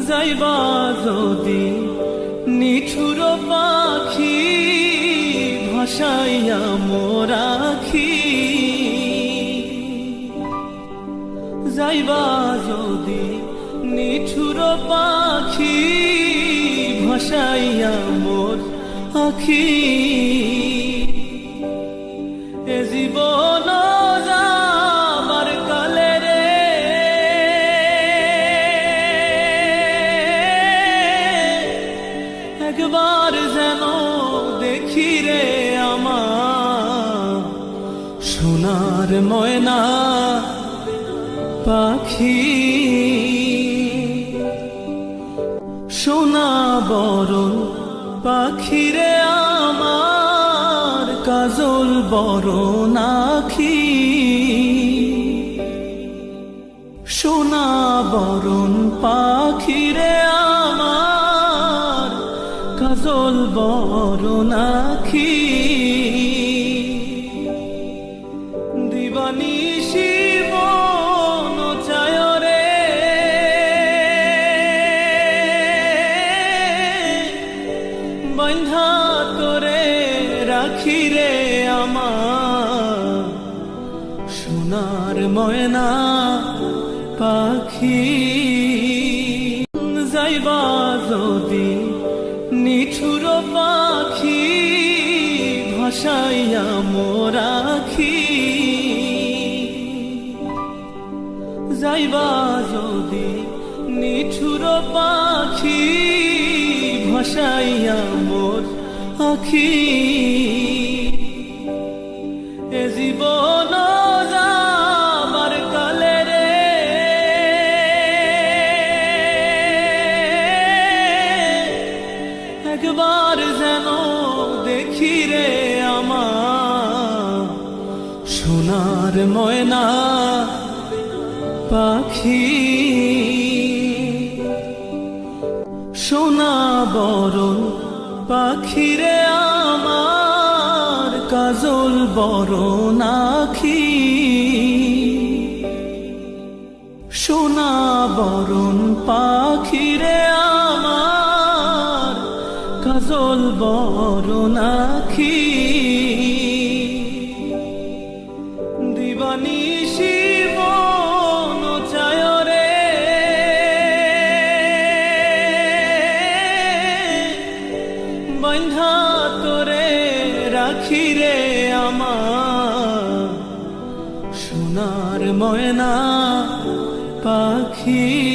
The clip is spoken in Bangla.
যাইবা যদি নিঠুর পাখি ভাসাইয়া মোর আখি, যাইবা যদি নিঠুর পাখি ভাসাইয়া মোর আখি, এ জীবন যাবার কালে রে একবার যেন দেখি রে আমার সোনার ময়না পাখি, সোনা বরণ পাখি রে আমার কাজল বরণ আখি, সোনা বরণ পাখি রে আমার কাজল বরণ আখি, দিবানিশি মন চায় রে বন্ধা তোরে রাখি রে আমার সোনার ময়না পাখি, যাইবা যদি নিঠুর পাখি ভাসাইয়া মোর আখি, যাইবা যদি নিঠুর পাখি ভাসাইয়া মোর আখি, এ জীবন যাবার কালে রে একবার যেন দেখি রে আমার সোনার ময়না পাখি, সোনা বরণ পাখি রে আমার কাজল বরণ আখি, সোনা বরণ পাখি রে আমার কাজল বরণ আখি, দিবানিশি মন চায় রে বন্ধা তোরে রাখি রে আমার সোনার ময়না পাখি।